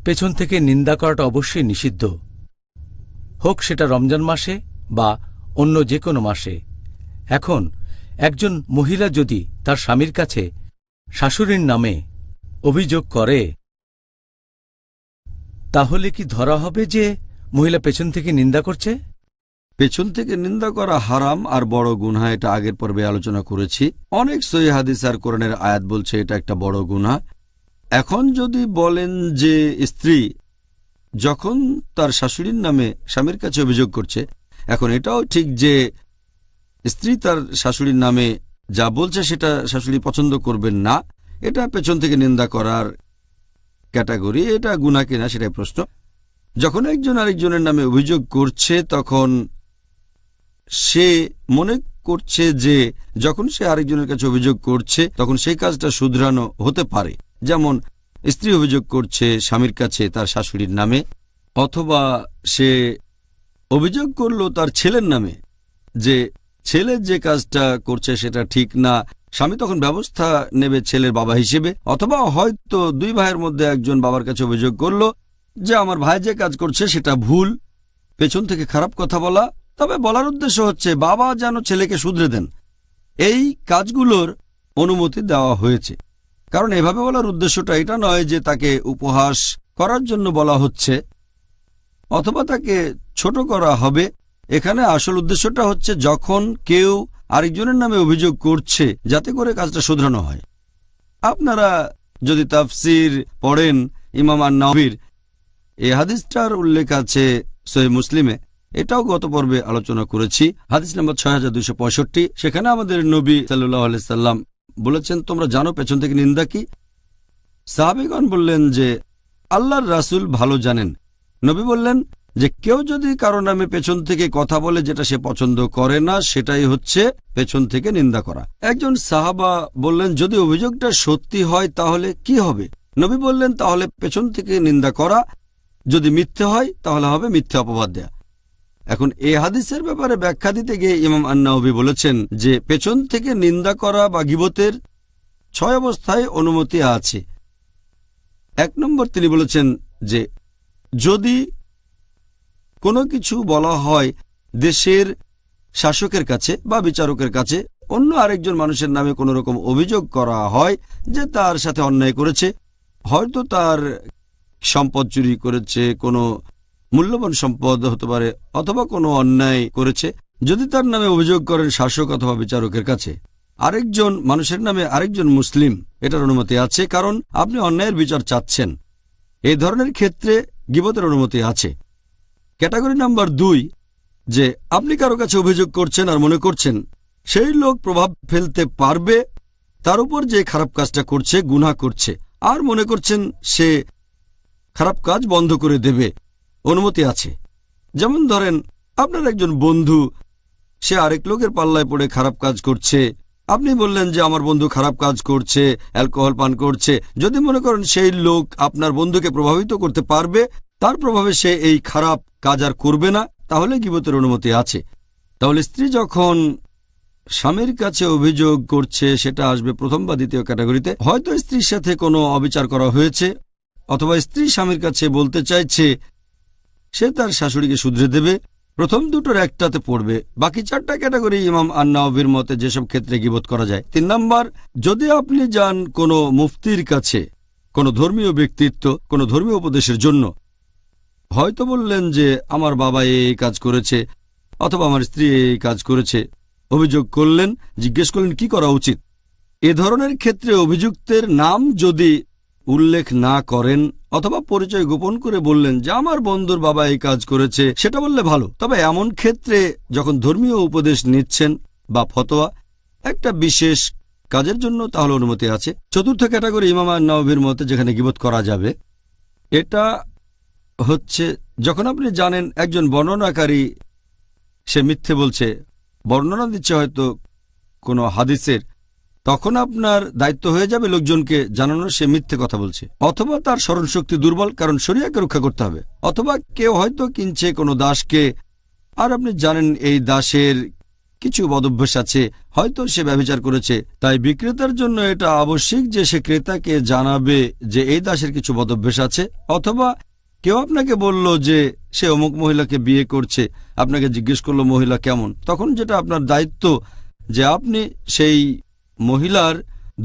পেছন থেকে নিন্দা করাটা অবশ্যই নিষিদ্ধ, হোক সেটা রমজান মাসে বা অন্য যে কোনো মাসে। এখন একজন মহিলা যদি তার স্বামীর কাছে শাশুড়ির নামে অভিযোগ করে, তাহলে কি ধরা হবে যে মহিলা পেছন থেকে নিন্দা করছে? পেছন থেকে নিন্দা করা হারাম আর বড় গুনাহ, এটা আগের পর্বে আলোচনা করেছি। অনেক সহিহ হাদিস আর কোরআনের আয়াত বলছে এটা একটা বড় গুনাহ। এখন যদি বলেন যে স্ত্রী যখন তার শাশুড়ির নামে স্বামীর কাছে অভিযোগ করছে, এখন এটাও ঠিক যে স্ত্রী তার শাশুড়ির নামে যা বলছে সেটা শাশুড়ি পছন্দ করবেন না, এটা পেছন থেকে নিন্দা করার ক্যাটাগরি। এটা গুনাহ কিনা সেটাই প্রশ্ন। যখন একজন আরেকজনের নামে অভিযোগ করছে তখন সে মনে করছে যে যখন সে আরেকজনের কাছে অভিযোগ করছে তখন সেই কাজটা শুধরানো হতে পারে। যেমন স্ত্রী অভিযোগ করছে স্বামীর কাছে তার শাশুড়ির নামে, অথবা সে অভিযোগ করলো তার ছেলের নামে যে ছেলে যে কাজটা করছে সেটা ঠিক না। স্বামী তখন ব্যবস্থা নেবে ছেলের বাবা হিসেবে, অথবা হয়তো দুই ভাইয়ের মধ্যে একজন বাবার কাছে অভিযোগ করলো যে আমার ভাই যে কাজ করছে সেটা ভুল। পেছন থেকে খারাপ কথা বলা, তবে বলার উদ্দেশ্য হচ্ছে বাবা যেন ছেলেকে শুধরে দেন। এই কাজগুলোর অনুমতি দেওয়া হয়েছে, কারণ এভাবে বলার উদ্দেশ্যটা এটা নয় যে তাকে উপহাস করার জন্য বলা হচ্ছে অথবা তাকে ছোট করা হবে। এখানে আসল উদ্দেশ্যটা হচ্ছে যখন কেউ আরেকজনের নামে অভিযোগ করছে যাতে করে কাজটা শুধরানো হয়। আপনারা যদি তাফসির পড়েন ইমাম আন-নাওয়ীর, এই হাদিসটার উল্লেখ আছে সহিহ মুসলিমে, এটাও গত পর্বে আলোচনা করেছি, হাদিস নম্বর 6265। সেখানে আমাদের নবী সাল্লাল্লাহু আলাইহি সাল্লাম বলেছেন, তোমরা জানো পেছন থেকে নিন্দা কি? সাহাবীগণ বললেন যে আল্লাহর রাসূল ভালো জানেন। নবী বললেন যে কেউ যদি কারো নামে পেছন থেকে কথা বলে যেটা সে পছন্দ করে না, সেটাই হচ্ছে পেছন থেকে নিন্দা করা। একজন সাহাবা বললেন, যদি অভিযোগটা সত্যি হয় তাহলে কি হবে? নবী বললেন, তাহলে পেছন থেকে নিন্দা করা, যদি মিথ্যে হয় তাহলে হবে মিথ্যে অপবাদ দেয়া। এখন এই হাদিসের ব্যাপারে ব্যাখ্যা দিতে গিয়ে ইমাম আন-নাওয়ী বলেছেন যে পেছন থেকে নিন্দা করা বা গীবতের 6 অবস্থায় অনুমতি আছে। 1 নম্বর তিনি বলেছেন যে যদি কোনো কিছু বলা হয় দেশের শাসকের কাছে বা বিচারকের কাছে, অন্য আরেকজন মানুষের নামে কোনো রকম অভিযোগ করা হয় যে তার সাথে অন্যায় করেছে, হয়তো তার সম্পদ চুরি করেছে, কোনো মূল্যবান সম্পদ হতে পারে, অথবা কোনো অন্যায় করেছে, যদি তার নামে অভিযোগ করেন শাসক অথবা বিচারকের কাছে আরেকজন মানুষের নামে আরেকজন মুসলিম, এটার অনুমতি আছে, কারণ আপনি অন্যায়ের বিচার চাচ্ছেন। এই ধরনের ক্ষেত্রে গীবতের অনুমতি আছে। ক্যাটাগরি নাম্বার 2, যে আপনি কারো কাছে অভিযোগ করছেন আর মনে করছেন সেই লোক প্রভাব ফেলতে পারবে তার উপর যে খারাপ কাজটা করছে, গুনাহ করছে, আর মনে করছেন সে খারাপ কাজ বন্ধ করে দেবে, অনুমতি আছে। যেমন ধরেন আপনার একজন বন্ধু, সে আরেক লোকের পাল্লায় পড়ে খারাপ কাজ করছে, আপনি বললেন যে আমার বন্ধু খারাপ কাজ করছে, অ্যালকোহল পান করছে। যদি মনে করেন সেই লোক আপনার বন্ধুকে প্রভাবিত করতে পারবে, তার প্রভাবে সে এই খারাপ কাজ আর করবে না, তাহলে গীবতের অনুমতি আছে। তাহলে স্ত্রী যখন স্বামীর কাছে অভিযোগ করছে সেটা আসবে প্রথম বা দ্বিতীয় ক্যাটাগরিতে। হয়তো স্ত্রীর সাথে কোনো অবিচার করা হয়েছে, অথবা স্ত্রী স্বামীর কাছে বলতে চাইছে সে তার শাশুড়িকে শুধরে দেবে, প্রথম দুটোর একটাতে পড়বে। বাকি 4টা ক্যাটাগরি ইমাম আন-নাওয়ীর মতে যেসব ক্ষেত্রে গীবত করা যায়। 3 নম্বর, যদি আপনি যান কোনো মুফতির কাছে, কোনো ধর্মীয় ব্যক্তিত্ব, কোনো ধর্মীয় উপদেশের জন্য, হয়তো বললেন যে আমার বাবা এই কাজ করেছে অথবা আমার স্ত্রী এই কাজ করেছে, অভিযোগ করলেন, জিজ্ঞেস করলেন কি করা উচিত। এ ধরনের ক্ষেত্রে অভিযুক্তের নাম যদি উল্লেখ না করেন অথবা পরিচয় গোপন করে বললেন যে আমার বন্ধুর বাবা এই কাজ করেছে, সেটা বললে ভালো। তবে এমন ক্ষেত্রে যখন ধর্মীয় উপদেশ নিচ্ছেন বা ফতোয়া একটা বিশেষ কাজের জন্য, তাহলে অনুমতি আছে। 4র্থ ক্যাটাগরি ইমাম আন-নাওয়ীর মতে যেখানে গীবত করা যাবে, এটা হচ্ছে যখন আপনি জানেন একজন বর্ণনাকারী সে মিথ্যে বলছে, বর্ণনা দিচ্ছে হয়তো কোনো হাদিসের, তখন আপনার দায়িত্ব হয়ে যাবে লোকজনকে জানানোর সে মিথ্যে কথা বলছে, অথবা তার স্মরণশক্তি দুর্বল, কারণ শরিয়াকে রক্ষা করতে হবে। অথবা কেউ হয়তো কিনছে কোনো দাসকে, আর আপনি জানেন এই দাসের কিছু বদভ্যাস আছে, হয়তো সে ব্যভিচার করেছে, তাই বিক্রেতার জন্য এটা আবশ্যিক যে সে ক্রেতাকে জানাবে যে এই দাসের কিছু বদভ্যাস আছে। অথবা কেউ আপনাকে বলল যে সে অমুক মহিলাকে বিয়ে করছে, আপনাকে জিজ্ঞেস করলো মহিলা কেমন, তখন যেটা আপনার দায়িত্ব যে আপনি সেই মহিলার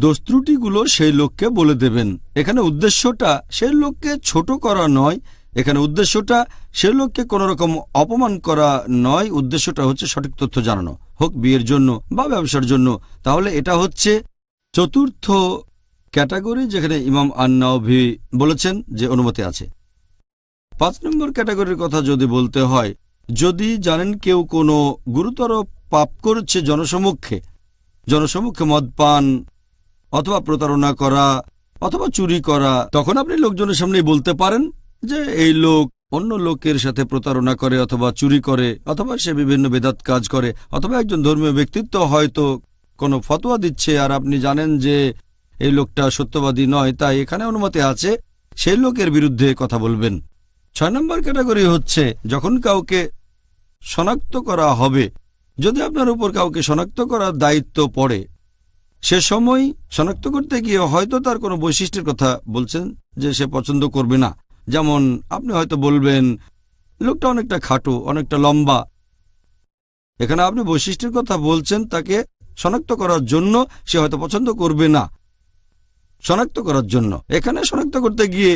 দোষ ত্রুটিগুলো সেই লোককে বলে দেবেন। এখানে উদ্দেশ্যটা সেই লোককে ছোট করা নয়, এখানে উদ্দেশ্যটা সেই লোককে কোনো রকম অপমান করা নয়, উদ্দেশ্যটা হচ্ছে সঠিক তথ্য জানানো, হোক বিয়ের জন্য বা ব্যবসার জন্য। তাহলে এটা হচ্ছে চতুর্থ ক্যাটাগরি যেখানে ইমাম আন-নাওভি বলেছেন যে অনুমতি আছে। 5 নম্বর ক্যাটাগরির কথা যদি বলতে হয়, যদি জানেন কেউ কোনো গুরুতর পাপ করছে জনসমক্ষে মদ পান অথবা প্রতারণা করা অথবা চুরি করা, তখন আপনি লোকজনের সামনেই বলতে পারেন যে এই লোক অন্য লোকের সাথে প্রতারণা করে অথবা চুরি করে অথবা সে বিভিন্ন বেদাত কাজ করে অথবা একজন ধর্মীয় ব্যক্তিত্ব হয়তো কোনো ফতোয়া দিচ্ছে আর আপনি জানেন যে এই লোকটা সত্যবাদী নয়, তাই এখানে অনুমতি আছে সেই লোকের বিরুদ্ধে কথা বলবেন। 6 নম্বর ক্যাটাগরি হচ্ছে যখন কাউকে শনাক্ত করা হবে, যদি আপনার উপর কাউকে শনাক্ত করার দায়িত্ব পড়ে, সে সময় শনাক্ত করতে গিয়ে হয়তো তার কোনো বৈশিষ্ট্যের কথা বলছেন যে সে পছন্দ করবে না। যেমন আপনি হয়তো বলবেন লোকটা অনেকটা খাটো, অনেকটা লম্বা। এখানে আপনি বৈশিষ্ট্যের কথা বলছেন তাকে শনাক্ত করার জন্য, সে হয়তো পছন্দ করবে না শনাক্ত করার জন্য। এখানে শনাক্ত করতে গিয়ে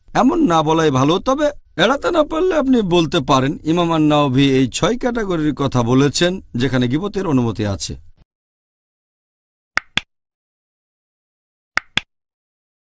এমন না বলাই ভালো, তবে এড়াতে না পারলে আপনি বলতে পারেন। ইমাম আন-নাওভি এই 6 ক্যাটাগরির কথা বলেছেন যেখানে গীবতের অনুমতি আছে।